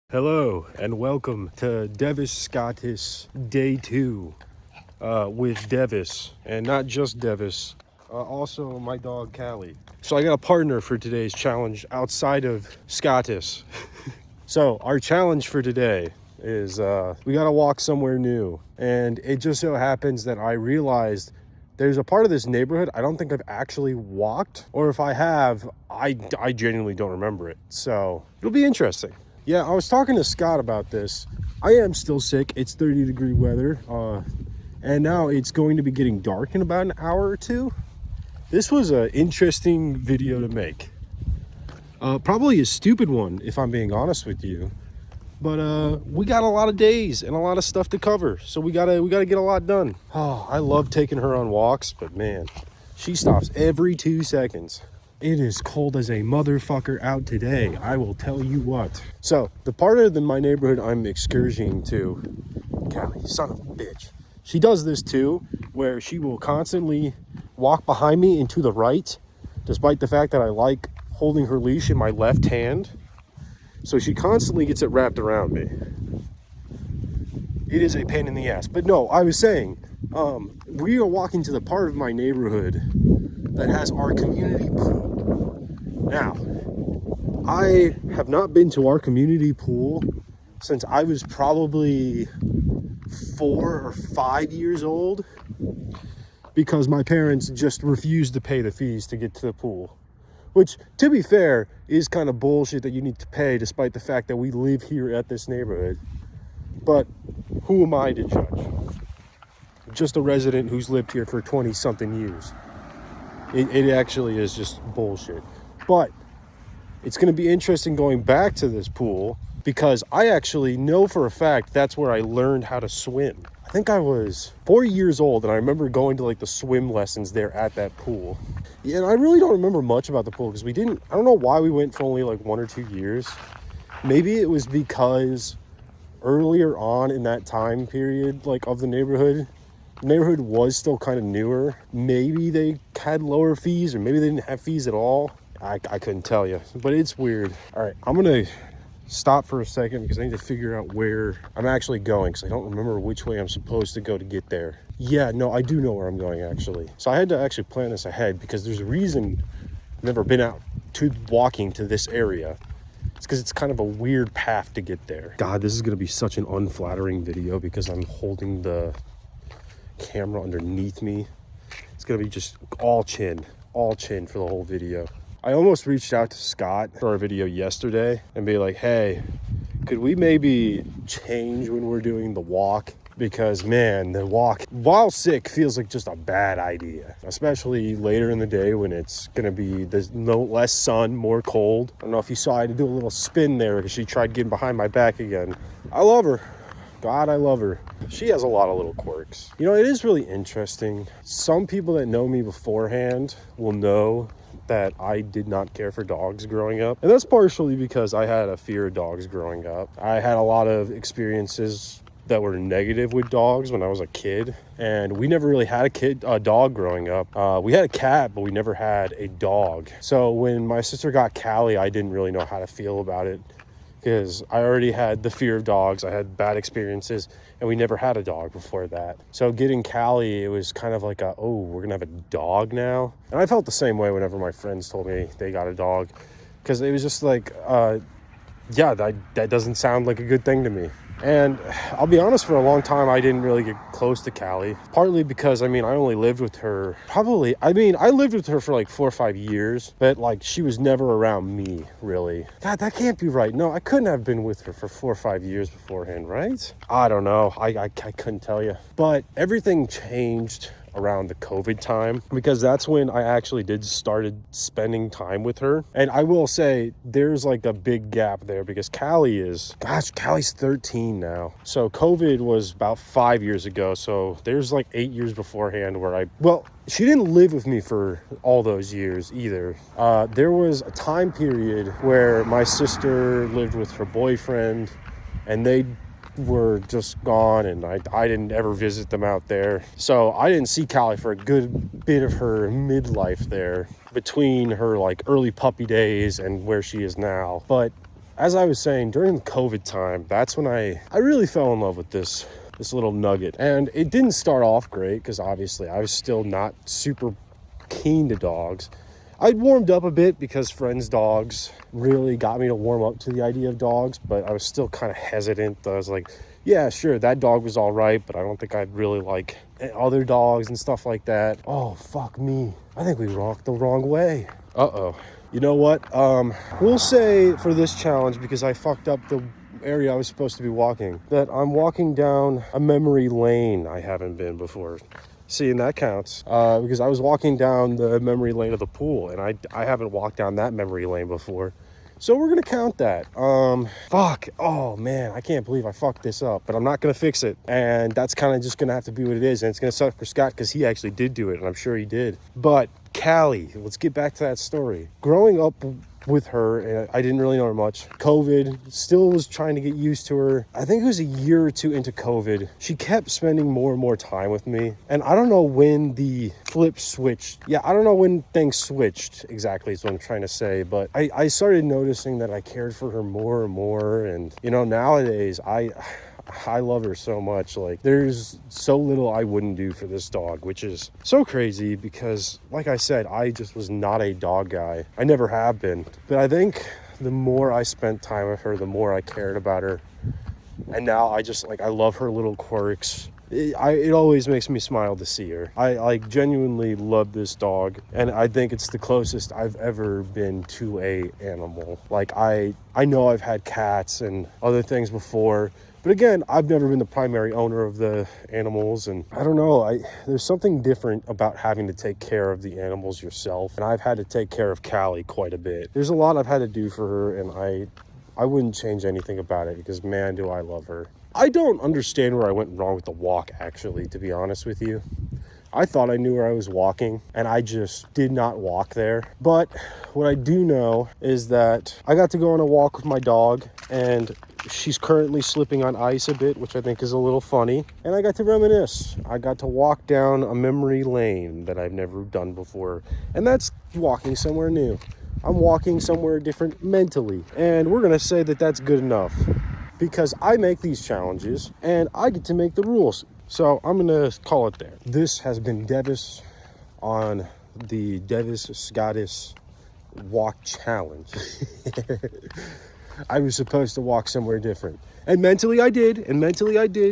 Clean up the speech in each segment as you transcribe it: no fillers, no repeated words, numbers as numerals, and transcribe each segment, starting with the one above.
Hello and welcome to Devis Scottis Day 2 with Devis, and not just Devis, also my dog Callie. So I got a partner for today's challenge outside of Scottis. So our challenge for today is we got to walk somewhere new, and it just so happens that I realized there's a part of this neighborhood I don't think I've actually walked, or if I have, I genuinely don't remember it. So it'll be interesting. Yeah, I was talking to Scott about this. I am still sick. It's 30-degree weather, and now it's going to be getting dark in about an hour or two. This was an interesting video to make. Probably a stupid one, if I'm being honest with you. But we got a lot of days and a lot of stuff to cover, so we gotta get a lot done. Oh, I love taking her on walks, but man, she stops every 2 seconds. It is cold as a motherfucker out today, I will tell you what. So, the part of my neighborhood I'm excursioning to, Callie, son of a bitch. She does this too, where she will constantly walk behind me and to the right, despite the fact that I like holding her leash in my left hand. So she constantly gets it wrapped around me. It is a pain in the ass. But no, I was saying, we are walking to the part of my neighborhood that has our community pool. Now, I have not been to our community pool since I was probably 4 or 5 years old, because my parents just refused to pay the fees to get to the pool. Which, to be fair, is kind of bullshit that you need to pay despite the fact that we live here at this neighborhood. But who am I to judge? Just a resident who's lived here for 20-something years. It actually is just bullshit. But it's going to be interesting going back to this pool, because I actually know for a fact that's where I learned how to swim. I think I was 4 years old, and I remember going to like the swim lessons there at that pool. Yeah, and I really don't remember much about the pool because I don't know why we went for only like 1 or 2 years. Maybe it was because earlier on in that time period, like of the neighborhood was still kind of newer. Maybe they had lower fees, or maybe they didn't have fees at all. I couldn't tell you, but it's weird. All right, I'm gonna stop for a second because I need to figure out where I'm actually going, because I don't remember which way I'm supposed to go to get there. Yeah, no, I do know where I'm going actually. So I had to actually plan this ahead because there's a reason I've never been out to walking to this area. It's because it's kind of a weird path to get there. God, this is gonna be such an unflattering video because I'm holding the camera underneath me. It's gonna be just all chin for the whole video. I almost reached out to Scott for our video yesterday and be like, hey, could we maybe change when we're doing the walk? Because man, the walk while sick feels like just a bad idea, especially later in the day when it's gonna be there's no less sun, more cold. I don't know if you saw, I had to do a little spin there because she tried getting behind my back again. I love her. God, I love her. She has a lot of little quirks. You know, it is really interesting. Some people that know me beforehand will know that I did not care for dogs growing up. And that's partially because I had a fear of dogs growing up. I had a lot of experiences that were negative with dogs when I was a kid. And we never really had a dog growing up. We had a cat, but we never had a dog. So when my sister got Callie, I didn't really know how to feel about it, because I already had the fear of dogs. I had bad experiences, and we never had a dog before that. So getting Callie, it was kind of like we're gonna have a dog now. And I felt the same way whenever my friends told me they got a dog, because it was just like, yeah, that doesn't sound like a good thing to me. And I'll be honest, for a long time, I didn't really get close to Callie. Partly because, I only lived with her, I lived with her for like 4 or 5 years, but like she was never around me, really. God, that can't be right. No, I couldn't have been with her for 4 or 5 years beforehand, right? I don't know. I couldn't tell you. But everything changed around the COVID time, because that's when I actually started spending time with her. And I will say there's like a big gap there, because Callie's 13 now. So COVID was about 5 years ago. So there's like 8 years beforehand where she didn't live with me for all those years either. There was a time period where my sister lived with her boyfriend, and they were just gone, and I didn't ever visit them out there. So I didn't see Callie for a good bit of her midlife there, between her like early puppy days and where she is now. But as I was saying, during the COVID time, that's when I really fell in love with this little nugget. And it didn't start off great because obviously I was still not super keen to dogs. I'd warmed up a bit because friends' dogs really got me to warm up to the idea of dogs, but I was still kind of hesitant. I was like, yeah, sure, that dog was all right, but I don't think I'd really like other dogs and stuff like that. Oh, fuck me. I think we walked the wrong way. Uh-oh. You know what? We'll say for this challenge, because I fucked up the area I was supposed to be walking, that I'm walking down a memory lane I haven't been before. See, and that counts because I was walking down the memory lane of the pool, and I haven't walked down that memory lane before. So we're gonna count that. Fuck. Oh man, I can't believe I fucked this up, but I'm not gonna fix it. And that's kind of just gonna have to be what it is. And it's gonna suck for Scott because he actually did do it, and I'm sure he did. But Callie, let's get back to that story. Growing up with her, I didn't really know her much. COVID, still was trying to get used to her. I think it was a year or two into COVID. She kept spending more and more time with me. And I don't know when the flip switched. Yeah, I don't know when things switched exactly is what I'm trying to say. But I started noticing that I cared for her more and more. And, you know, nowadays, I love her so much. Like, there's so little I wouldn't do for this dog, which is so crazy because, like I said, I just was not a dog guy. I never have been. But I think the more I spent time with her, the more I cared about her. And now I just, like, I love her little quirks. It always makes me smile to see her. I like genuinely love this dog, and I think it's the closest I've ever been to a animal. Like, I know I've had cats and other things before, but again, I've never been the primary owner of the animals, and I don't know, there's something different about having to take care of the animals yourself, and I've had to take care of Callie quite a bit. There's a lot I've had to do for her, and I wouldn't change anything about it because, man, do I love her. I don't understand where I went wrong with the walk, actually, to be honest with you. I thought I knew where I was walking, and I just did not walk there. But what I do know is that I got to go on a walk with my dog, and she's currently slipping on ice a bit, which I think is a little funny. And I got to reminisce. I got to walk down a memory lane that I've never done before, and that's walking somewhere new. I'm walking somewhere different mentally, and we're gonna say that that's good enough because I make these challenges and I get to make the rules. So I'm gonna call it there. This has been Devis on the Devis Scottis Walk Challenge. I was supposed to walk somewhere different, and mentally I did.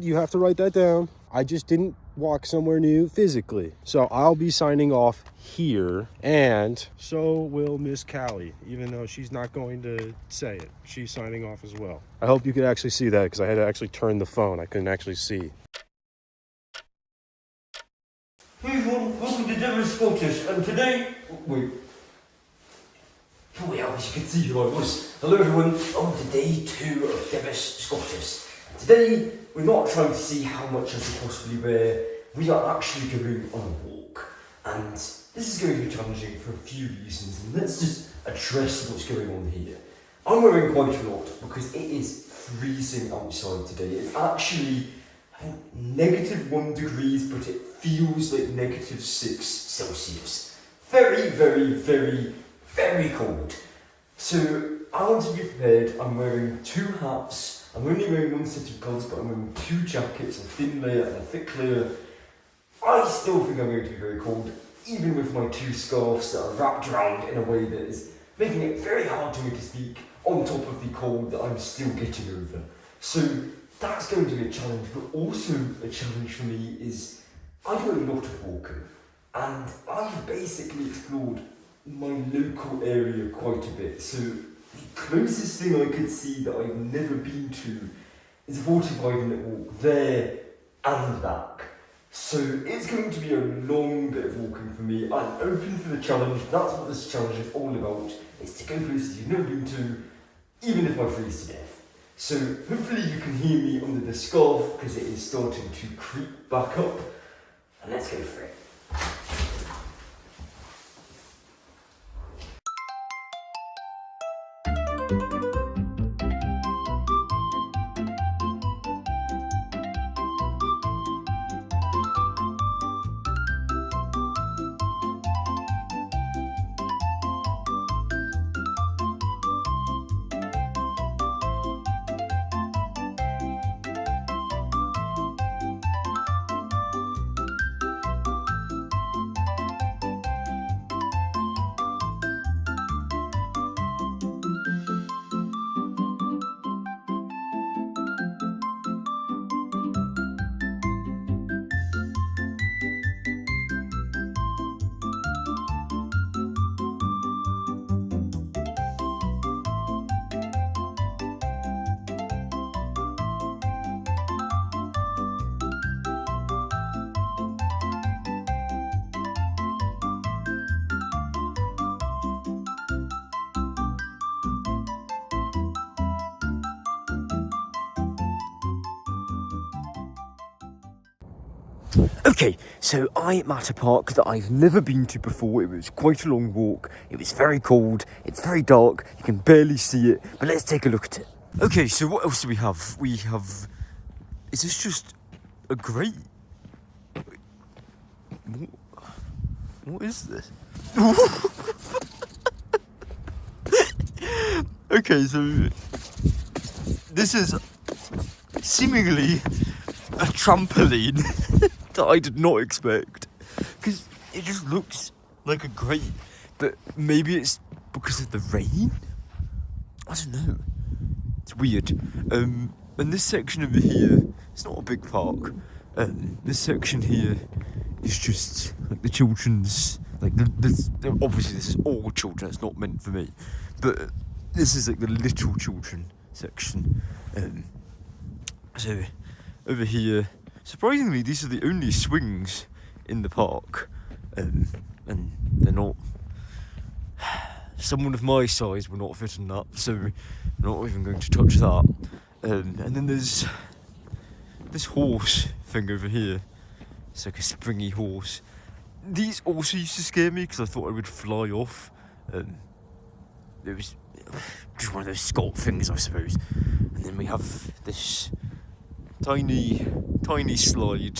You have to write that down. I just didn't walk somewhere new physically. So I'll be signing off here, and so will Miss Callie, even though she's not going to say it. She's signing off as well. I hope you could actually see that because I had to actually turn the phone. I couldn't actually see. Hey everyone, welcome to Devis Scottis, and today, wait. Well, as you can see who I was. Hello everyone, on to day 2 of Devis Scottis. Today, we're not trying to see how much I could possibly wear, we are actually going on a walk. And this is going to be challenging for a few reasons, and let's just address what's going on here. I'm wearing quite a lot because it is freezing outside today. It's actually -1 degrees, but it feels like -6 Celsius. Very, very, very, very cold. So I want to be prepared. I'm wearing 2 hats. I'm only wearing 1 set of gloves, but I'm wearing 2 jackets, a thin layer and a thick layer. I still think I'm going to be very cold, even with my 2 scarves that are wrapped around in a way that is making it very hard for me to speak, on top of the cold that I'm still getting over. So that's going to be a challenge, but also a challenge for me is I do a lot of walking, and I've basically explored my local area quite a bit. So the closest thing I could see that I've never been to is a 45-minute walk there and back. So it's going to be a long bit of walking for me. I'm open for the challenge. That's what this challenge is all about. It's to go places you've never been to, even if I freeze to death. So hopefully you can hear me under the scarf because it is starting to creep back up. And let's go for it. Okay, so I'm at a park that I've never been to before. It was quite a long walk. It was very cold. It's very dark. You can barely see it. But let's take a look at it. Okay, so what else do we have? We have... Is this just a grate? What is this? Okay, so... This is seemingly a trampoline that I did not expect, because it just looks like a grate, but maybe it's because of the rain? I don't know. It's weird. And this section over here, it's not a big park. This section here is just like the children's, like obviously this is all children, it's not meant for me, but this is like the little children section. So over here, surprisingly, these are the only swings in the park, and they're not. Someone of my size will not fit in that, so I'm not even going to touch that. And then there's this horse thing over here. It's like a springy horse. These also used to scare me because I thought I would fly off. It was just one of those Scott things, I suppose. And then we have this tiny slide.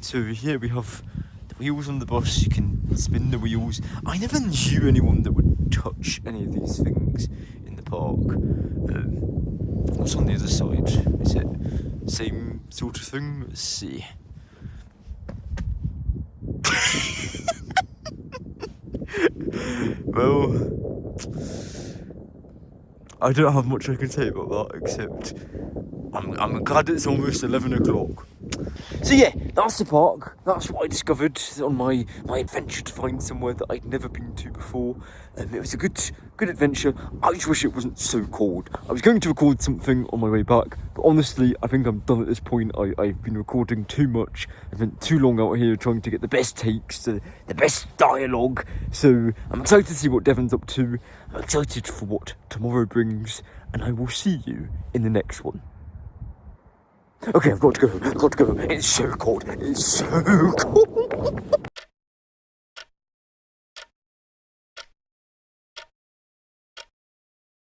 So over here we have the wheels on the bus. You can spin the wheels. I never knew anyone that would touch any of these things in the park. What's on the other side? Is it same sort of thing? Let's see. Well, I don't have much I can say about that, except I'm glad it's almost 11 o'clock. So yeah, that's the park. That's what I discovered on my adventure to find somewhere that I'd never been to before. It was a good adventure. I just wish it wasn't so cold. I was going to record something on my way back, but honestly, I think I'm done at this point. I've been recording too much. I've been too long out here trying to get the best takes, the best dialogue. So I'm excited to see what Devon's up to. I'm excited for what tomorrow brings, and I will see you in the next one. Okay, I've got to go. It's so cold. It's so cold.